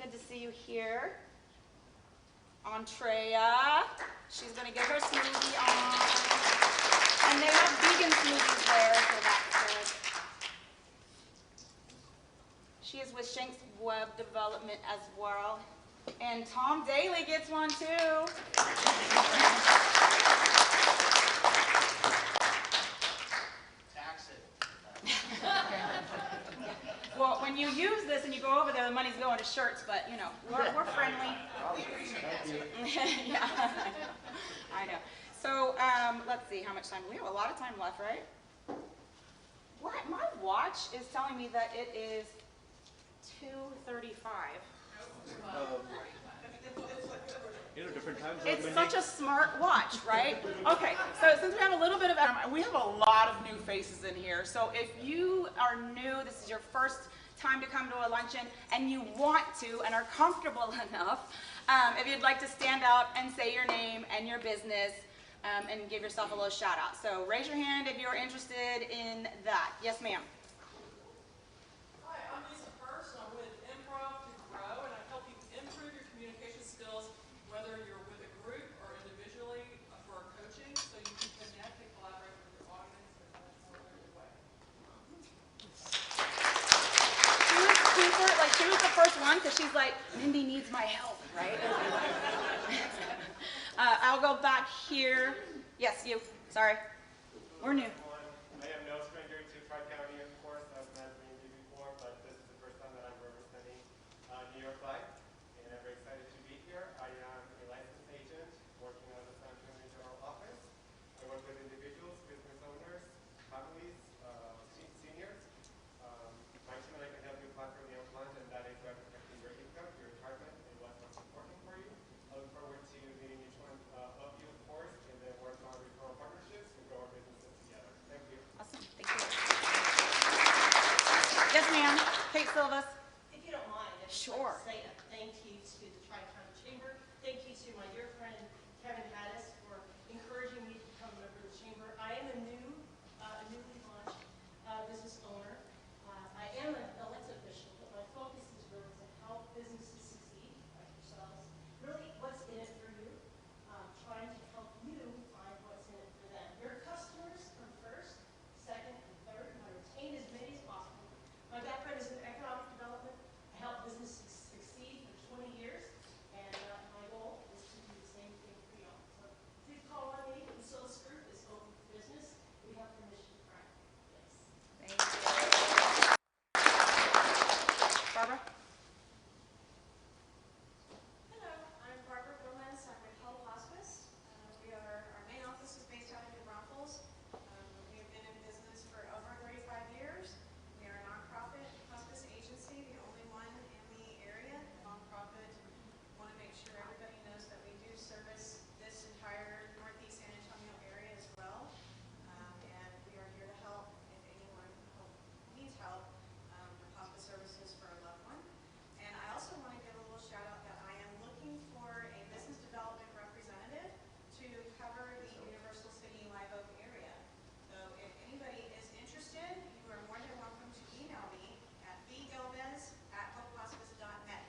Good to see you here. Andrea. She's going to get her smoothie on. And they have vegan smoothies there, so that's good. She is with Shanks Web Development as well. And Tom Daly gets one too. Tax it. Well, when you use this and you go over there, the money's going to shirts, but you know, we're friendly. Yeah, I know. So let's see how much time. We have a lot of time left, right? My watch is telling me that it is 2:35. Different times. It's such a smart watch, right? Okay, so since we have a little bit of, we have a lot of new faces in here. So if you are new, this is your first time to come to a luncheon, and you want to and are comfortable enough, if you'd like to stand out and say your name and your business, and give yourself a little shout out. So raise your hand if you're interested in that. Yes, ma'am. Hi, I'm Lisa First. I'm with Improv to Grow, and I help you improve your communication skills, whether you're with a group or individually for coaching, so you like, she was the first one because she's like, Mindy needs my help, right? I'll go back here. Yes, you. Sorry. We're new. I am no stranger to Tri-County, of course. I've met Mindy before, but this is the first time that I'm representing New York Life, and I'm very excited to be here. I am a licensed agent working out of the San Antonio General Office. I work with individuals, business owners, families, seniors. My team and I can help you apply for the unemployment, and that is by protecting your income, your retirement, and what's most important for you. I look forward to meeting each one of you, of course, and then work on referral partnerships and grow our businesses together. Thank you. Awesome. Thank you. Yes, ma'am. Kate Silvas. If you don't mind, I just Sure. like to say a thank you to the Tri-County Chamber. Thank you to my dear friend Kevin Haddis for encouraging me to become a member of the Chamber. I am a newly launched business owner. I am an elected official, but my focus is really to help businesses succeed, like yourselves. Really, what's in it for you? Trying to help you find what's in it for them. Your customers come first, second, and third, and I retain as many as possible. My background is in economic development. I help businesses succeed for 20 years, and my goal is to do the same thing for y'all. So please call on me. The Solis Group is open for business. We have permission to practice. Yes. Thank you. Barbara? Hello, I'm Barbara Gomez. I'm with Hope Hospice. Our main office is based out of New Braunfels. We have been in business for over 35 years. We are a nonprofit hospice agency, the only one in the area. Nonprofit. Want to make sure everybody knows that we do service this entire Northeast San Antonio area as well. And we are here to help if anyone needs help with hospice services for a loved one. And I also want to give a little shout out that I am looking for a business development representative to cover the Universal City Live Oak area. So if anybody is interested, you are more than welcome to email me at bgomez@hopehospice.net.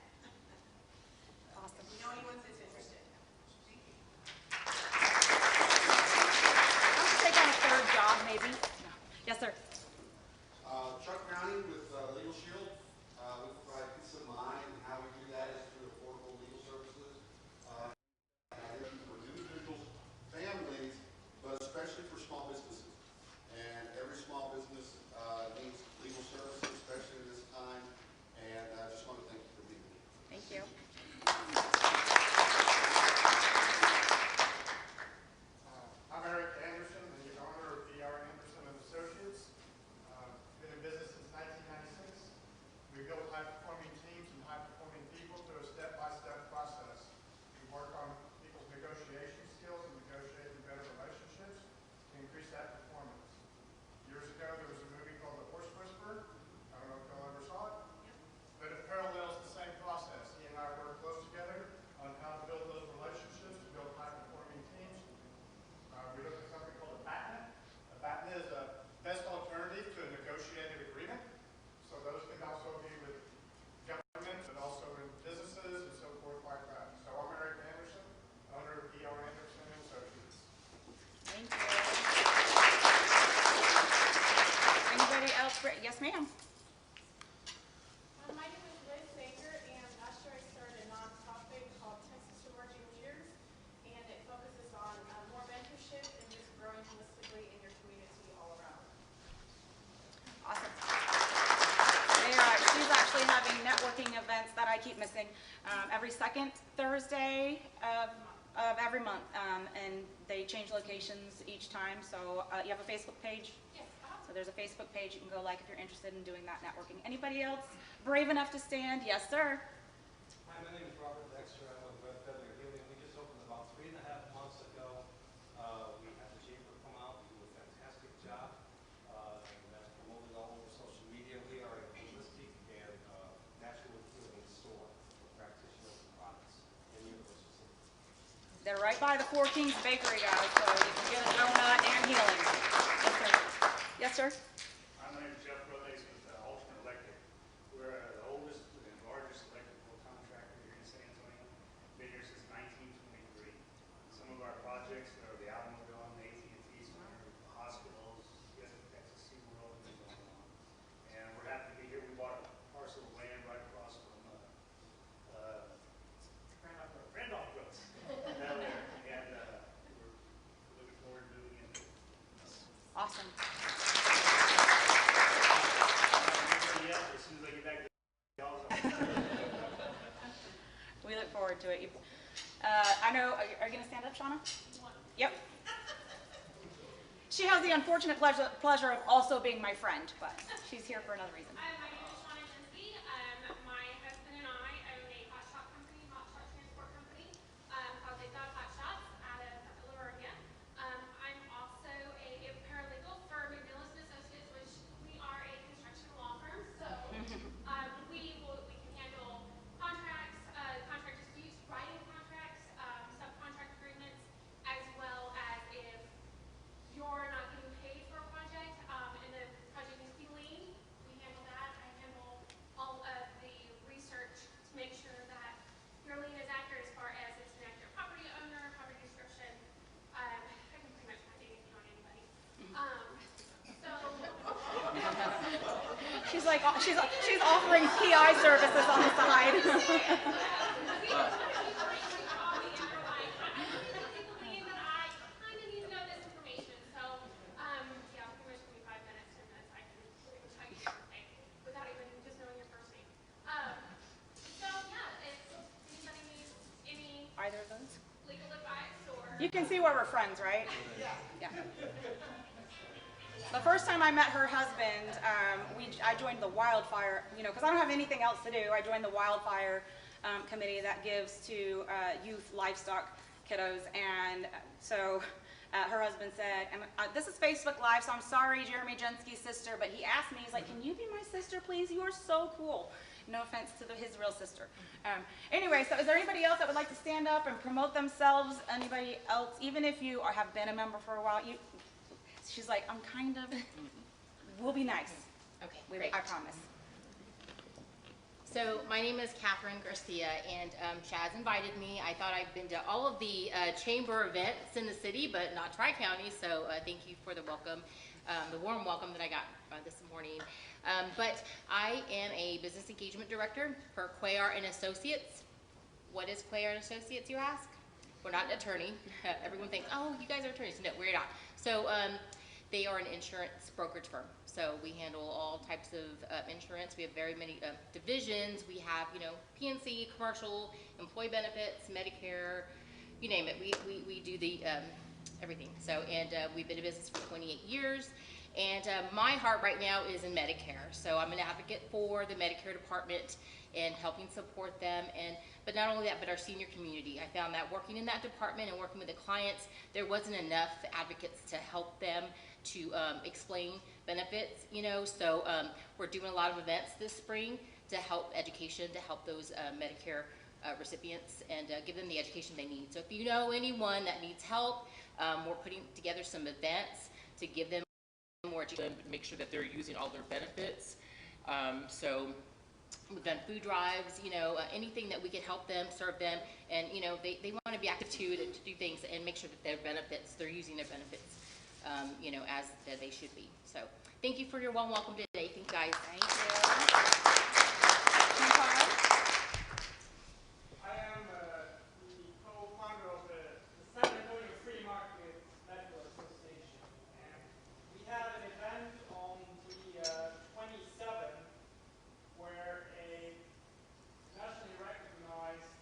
Awesome. If you know anyone that's interested. Thank you. Why don't you take on a third job, maybe? No. Yes, sir. Chuck County with Legal Shield. We provide peace of mind, and how we do that is through affordable legal services. For individuals, families, but especially for small businesses. And every small business needs legal services, especially at this time. And I just want to thank you for being here. Thank you. I'm Eric Anderson, the owner of E.R. Anderson and Associates. Been in business since 1996. We build high-performing teams and high-performing people through a step-by-step process. We work on people's negotiation skills and negotiating better relationships to increase that performance. Years ago, there was a movie called The Horse Whisperer. I don't know if y'all ever saw it. But it parallels the same process. He and I work close together on how to build those relationships, to build high-performing teams. We look at something called a BATNA. A BATNA is a best alternative to a negotiated agreement. So those can also be with government, but also in businesses and so forth like that. So I'm Eric Anderson, owner of E.R. Anderson and Associates. Thank you. Anybody else? Yes, ma'am. My name is Liz Sager, and last year I started a nonprofit called Texas Emerging Leaders, and it focuses on more mentorship and just growing holistically in your community all around. Awesome. She's actually having networking events that I keep missing every second Thursday of every month, and they change locations each time. So you have a Facebook page? Yes. So there's a Facebook page. You can go like if you're interested in doing that networking. Anybody else brave enough to stand? Yes, sir. Hi, my name is Robert Dexter. I'm with Red Feather Healing. We just opened about 3.5 months ago. We had the chamber come out and do a fantastic job. And that's promoted all over social media. We are a holistic and natural healing store for practitioners and products in Universal City. They're right by the Four Kings Bakery, guys, so you can get a donut and healing. Yes, sir. Yes, sir. My name is Jeff Brothers with Ultimate Electric. We're the oldest and largest electrical contractor here in San Antonio. Been here since 1923. Some of our projects are the Alamo Dome, the AT&T Center, the hospitals, Texas SeaWorld, and so on. And we're happy to be here. We bought a parcel of land right across to it. I know, are you gonna stand up, Shauna? Yep. She has the unfortunate pleasure of also being my friend, but she's here for another reason. My name is Shauna Jinsky. My husband and I own a hot shot company, hot shot transport company, called Big Dog Hot Shots out of La Vernia. I'm also a paralegal for McNillis & Associates, which we are a construction law firm. So we can handle contracts, contract disputes, writing contracts, subcontract agreements, as well as if you're not getting paid for a project, and the project needs to be lien, we handle that. I handle all of the research to make sure that your lien is accurate as far as it's an accurate property owner, property description. I can pretty much find anything on anybody. She's like, she's offering PI services on the side. Either of those? Legal advice or... You can see where we're friends, right? Yeah. The first time I met her husband, I joined the wildfire, because I don't have anything else to do. I joined the wildfire committee that gives to youth livestock kiddos. And so her husband said, this is Facebook Live, so I'm sorry, Jeremy Jensky's sister, but he asked me, he's like, can you be my sister, please? You are so cool. No offense to his real sister. Anyway, so is there anybody else that would like to stand up and promote themselves? Anybody else, even if you have been a member for a while? She's like, I'm kind of, we'll be nice. Okay, great. I promise. So my name is Catherine Garcia, and Chaz invited me. I thought I've been to all of the chamber events in the city, but not Tri-County, so thank you for the welcome, the warm welcome that I got this morning. But I am a business engagement director for Cuellar & Associates. What is Cuellar & Associates, you ask? We're not an attorney. Everyone thinks, oh, you guys are attorneys. No, we're not. So they are an insurance brokerage firm. So we handle all types of insurance. We have very many divisions. We have, PNC, commercial, employee benefits, Medicare, you name it. We do the everything. So, and we've been in business for 28 years. And my heart right now is in Medicare. So I'm an advocate for the Medicare department and helping support them. But not only that, but our senior community. I found that working in that department and working with the clients, there wasn't enough advocates to help them to explain benefits, So we're doing a lot of events this spring to help education, to help those Medicare recipients and give them the education they need. So if you know anyone that needs help, we're putting together some events to give them more education. Make sure that they're using all their benefits. So we've done food drives, anything that we could help them, serve them, and they want to be active too, to do things and make sure that their benefits, they're using their benefits, as they should be. So thank you for your warm welcome today. Thank you guys. Thank you. I am the co-founder of the San Antonio Free Market Medical Association, and we had an event on the 27th where a nationally recognized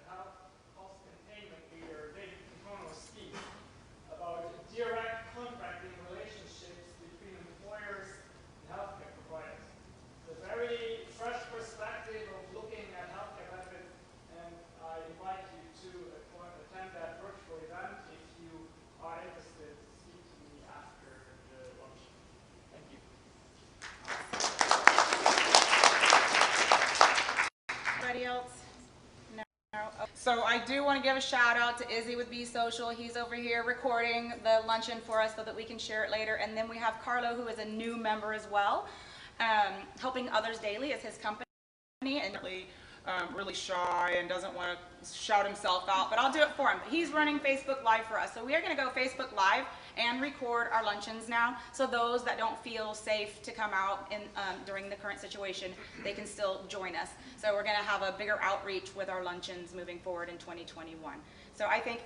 health cost containment leader, David Contono, speaks about direct contracting relationships between employers and healthcare providers. It's a very fresh perspective of looking at healthcare benefits, and I invite you to attend that virtual event if you are interested. Speak to me after the lunch. Thank you. Anybody else? No. So I do want to give a shout out to Izzy with Be Social. He's over here recording the luncheon for us so that we can share it later. And then we have Carlo, who is a new member as well. Helping Others Daily is his company, and really shy and doesn't want to shout himself out, but I'll do it for him. He's running Facebook Live for us. So we are going to go Facebook Live and record our luncheons now, so those that don't feel safe to come out during the current situation, they can still join us. So we're going to have a bigger outreach with our luncheons moving forward in 2021. So I think